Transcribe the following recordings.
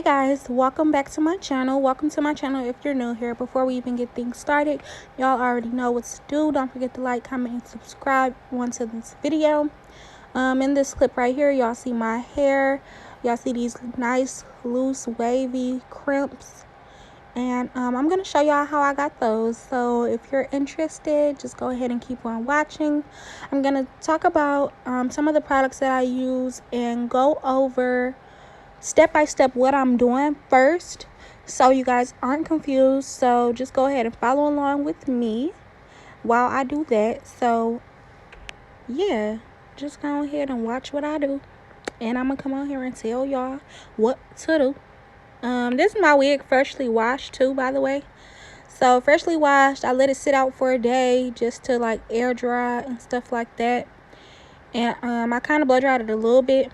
Guys, welcome back to my channel. Welcome to my channel if you're new here. Before we even get things started, y'all already know what to do. Don't forget to like, comment, and subscribe onto this video. In this clip right here, y'all see my hair. Y'all see these nice loose wavy crimps, and I'm gonna show y'all how I got those. So if you're interested, just go ahead and keep on watching. I'm gonna talk about some of the products that I use and go over step by step what I'm doing first, so you guys aren't confused. So just go ahead and follow along with me while I do that. So yeah, just go ahead and watch what I do, and I'm gonna come on here and tell y'all what to do. This is my wig, freshly washed too, by the way. So freshly washed, I let it sit out for a day just to like air dry and stuff like that. And I kind of blow dried it a little bit.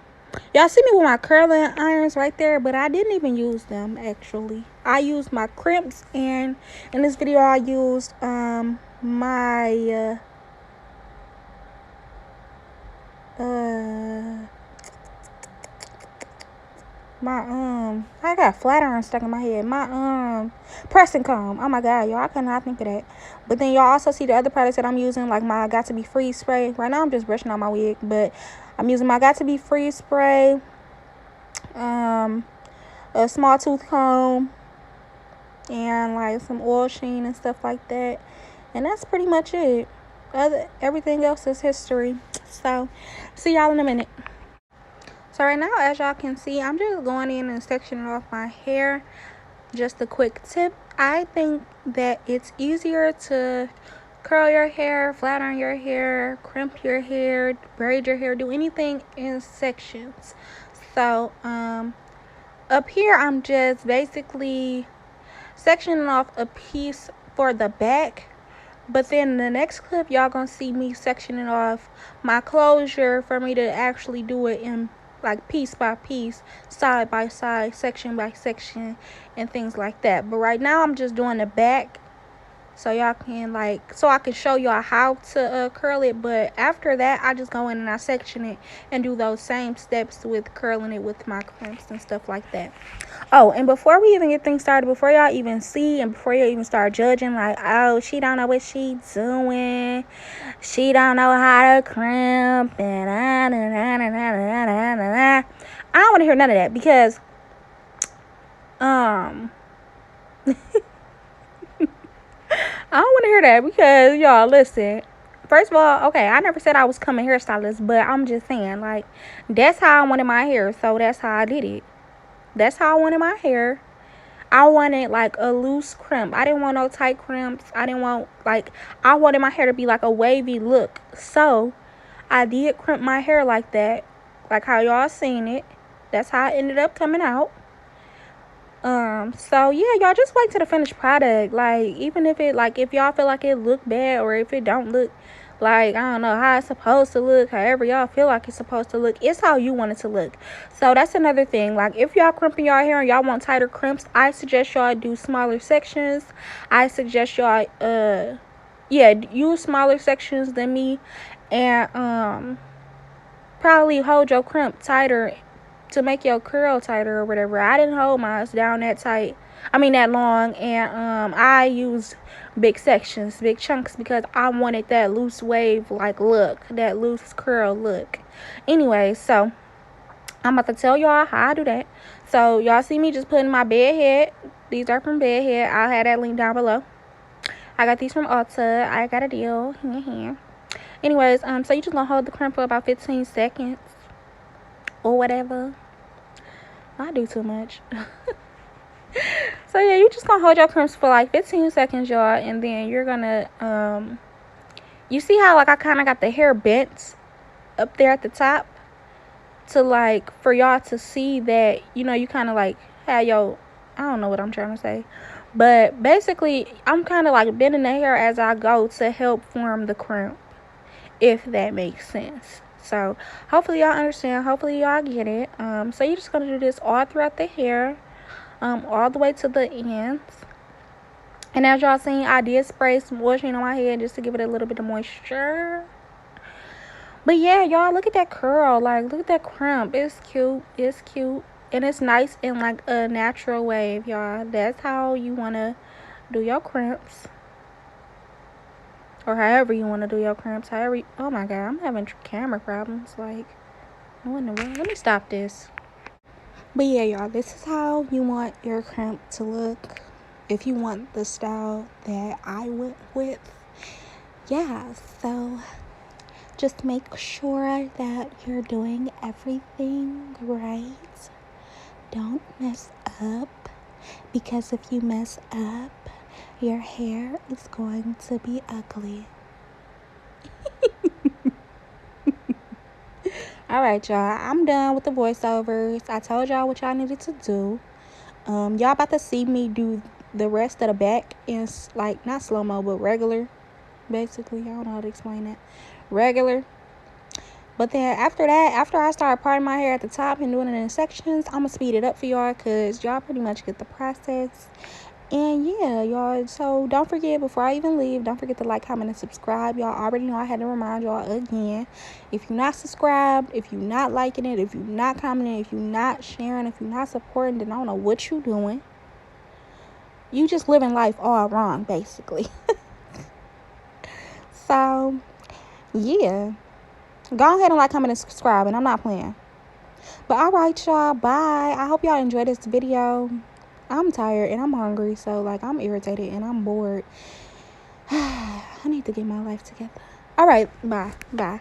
Y'all see me with my curling irons right there, but I didn't even use them. Actually, I used my crimps, and in this video I used I got flat iron stuck in my head. My pressing comb. Oh my god, y'all, I could not think of that. But then y'all also see the other products that I'm using, like my Got to Be Free spray. Right now I'm just brushing on my wig, but I'm using my Got to Be Free spray, a small tooth comb, and like some oil sheen and stuff like that. And that's pretty much it. Everything else is history. So see y'all in a minute. So right now, as y'all can see, I'm just going in and sectioning off my hair. Just a quick tip, I think that it's easier to curl your hair, flat iron your hair, crimp your hair, braid your hair, do anything in sections. So up here I'm just basically sectioning off a piece for the back, but then in the next clip y'all gonna see me sectioning off my closure for me to actually do it in like piece by piece, side by side, section by section, and things like that. But right now I'm just doing the back, so y'all can so I can show y'all how to curl it. But after that, I just go in and I section it and do those same steps with curling it with my crimps and stuff like that. Oh, and before we even get things started, before y'all even see and before you even start judging, like, oh, she don't know what she doing, she don't know how to crimp, and I don't want to hear none of that, because I don't want to hear that, because y'all, listen. First of all, okay, I never said I was coming hairstylist, but I'm just saying, like, that's how I wanted my hair, so that's how I did it. That's how I wanted my hair. I wanted like a loose crimp. I didn't want no tight crimps. I didn't want, like, I wanted my hair to be like a wavy look. So I did crimp my hair like that, like how y'all seen it. That's how it ended up coming out. So yeah, y'all just wait till the finished product. Like, even if it, like, if y'all feel like it look bad, or if it don't look like, I don't know how it's supposed to look, however y'all feel like it's supposed to look, it's how you want it to look. So that's another thing. Like, if y'all crimping y'all hair and y'all want tighter crimps, I suggest y'all do smaller sections. I suggest y'all use smaller sections than me, and probably hold your crimp tighter to make your curl tighter or whatever. I didn't hold mine down that tight, that long, and I used big sections, big chunks, because I wanted that loose wave like look, that loose curl look. Anyway, so I'm about to tell y'all how I do that. So y'all see me just putting my bed head. These are from Bed Head. I'll have that link down below. I got these from Ulta. I got a deal. Anyways, so you just gonna hold the crimp for about 15 seconds or whatever. I do too much. So yeah, you just gonna hold your crimps for like 15 seconds, y'all, and then you're gonna you see how, like, I kind of got the hair bent up there at the top, to like, for y'all to see that, you know, you kind of like have your, I don't know what I'm trying to say, but basically I'm kind of like bending the hair as I go to help form the crimp, if that makes sense. So hopefully y'all understand, hopefully y'all get it. So you're just gonna do this all throughout the hair, all the way to the ends. And as y'all seen, I did spray some washing on my head just to give it a little bit of moisture. But yeah, y'all, look at that curl, like, look at that crimp. It's cute, it's cute. And it's nice in like a natural wave, y'all. That's how you want to do your crimps. Or however you want to do your crimps. Oh my god, I'm having camera problems. Like, no in the world. Let me stop this. But yeah, y'all, this is how you want your crimp to look. If you want the style that I went with. Yeah, so just make sure that you're doing everything right. Don't mess up, because if you mess up, your hair is going to be ugly. Alright, y'all, I'm done with the voiceovers. I told y'all what y'all needed to do. Y'all about to see me do the rest of the back in, like, not slow-mo, but regular. Basically, I don't know how to explain that. Regular. But then after that, after I start parting my hair at the top and doing it in sections, I'm going to speed it up for y'all, because y'all pretty much get the process. And yeah, y'all, so don't forget, before I even leave, don't forget to like, comment, and subscribe. Y'all already know I had to remind y'all again. If you're not subscribed, if you're not liking it, if you're not commenting, if you're not sharing, if you're not supporting, then I don't know what you're doing. You just living life all wrong, basically. So, yeah. Go ahead and like, comment, and subscribe, and I'm not playing. But alright, y'all, bye. I hope y'all enjoyed this video. I'm tired and I'm hungry, so like I'm irritated and I'm bored. I need to get my life together. Alright, bye.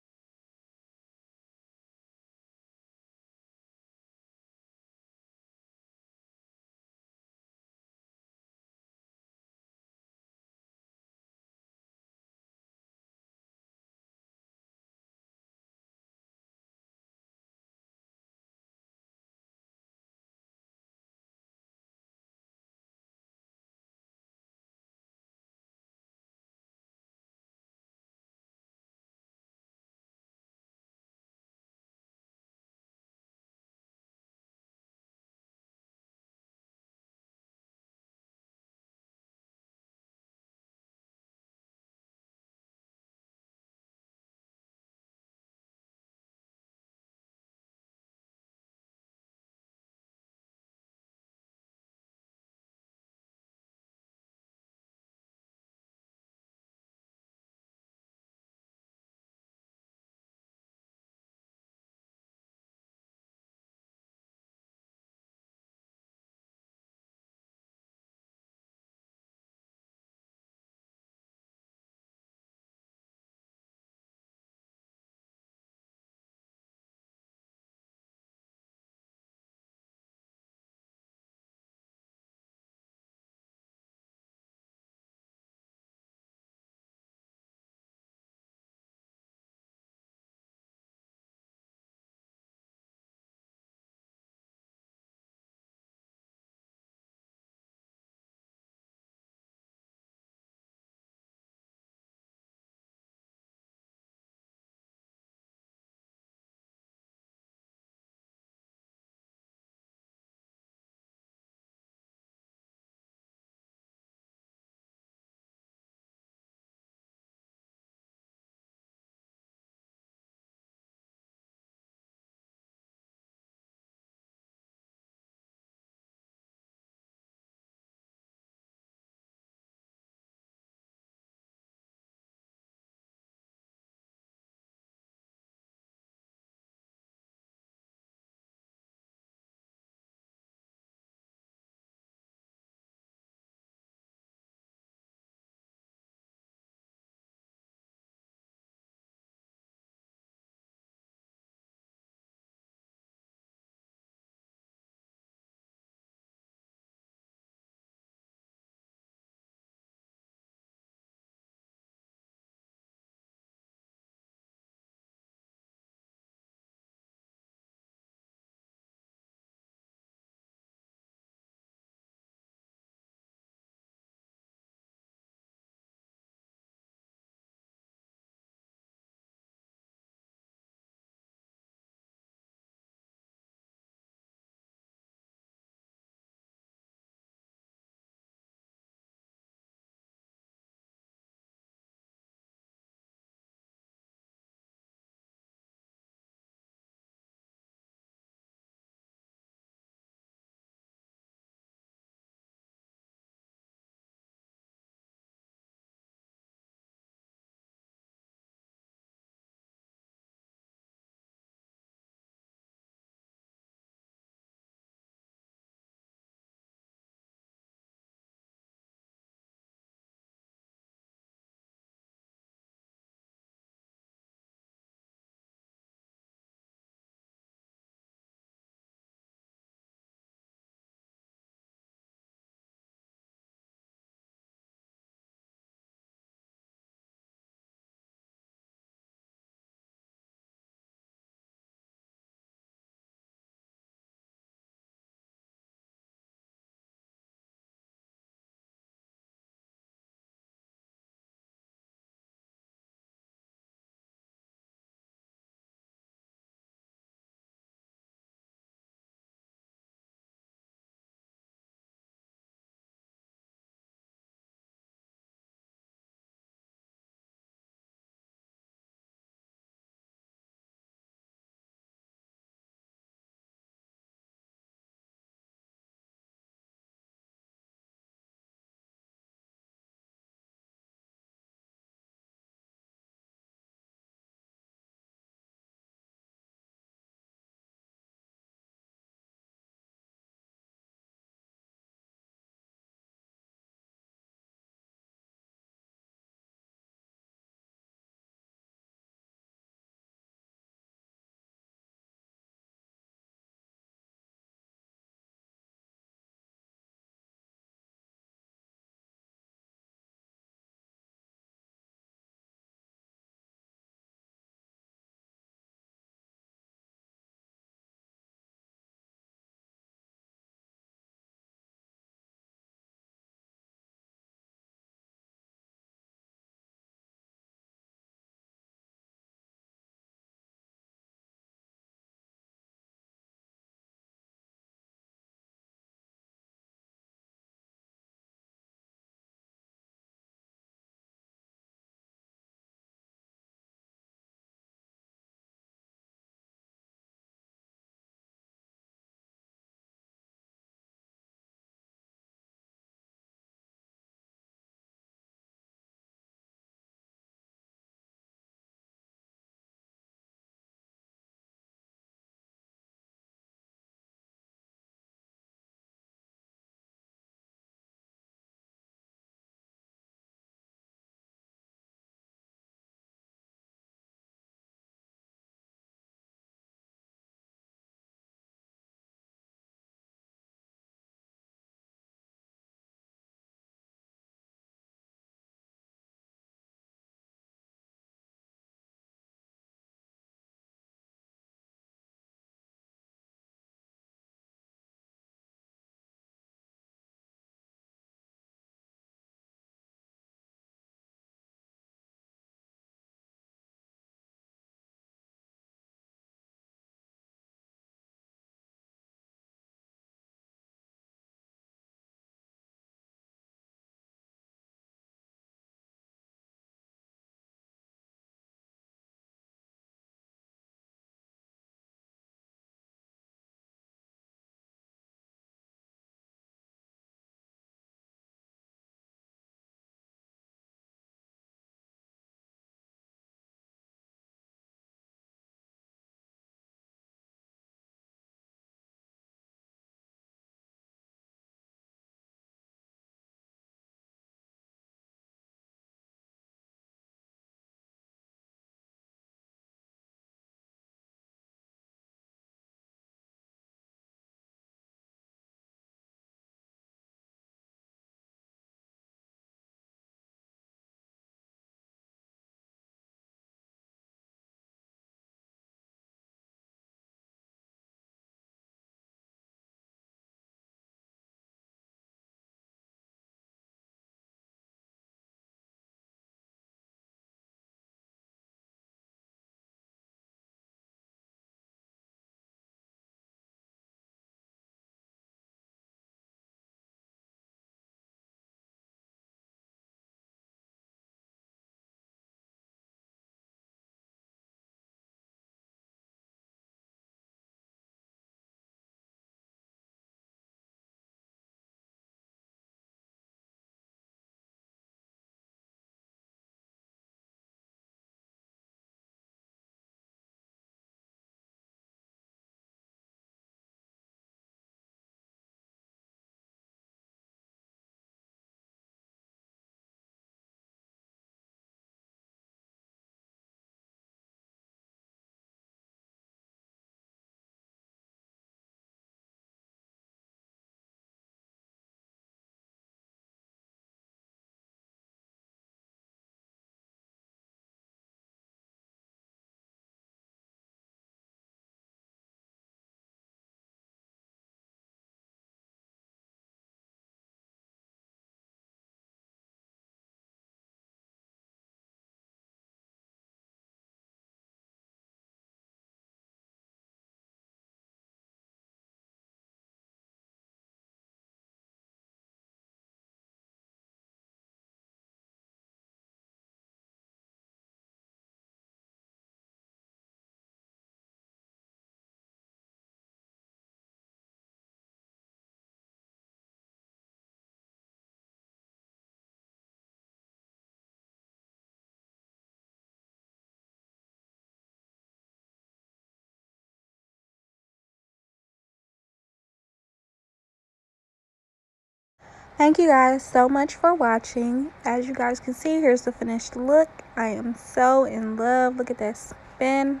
Thank you guys so much for watching. As you guys can see, here's the finished look. I am so in love. Look at that spin,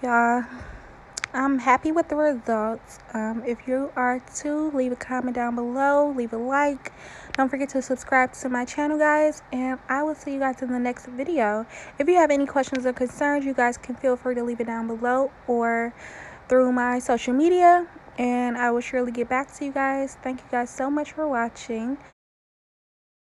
y'all. I'm happy with the results. If you are too, leave a comment down below, leave a like. Don't forget to subscribe to my channel, guys, and I will see you guys in the next video. If you have any questions or concerns, you guys can feel free to leave it down below or through my social media, and I will surely get back to you guys. Thank you guys so much for watching.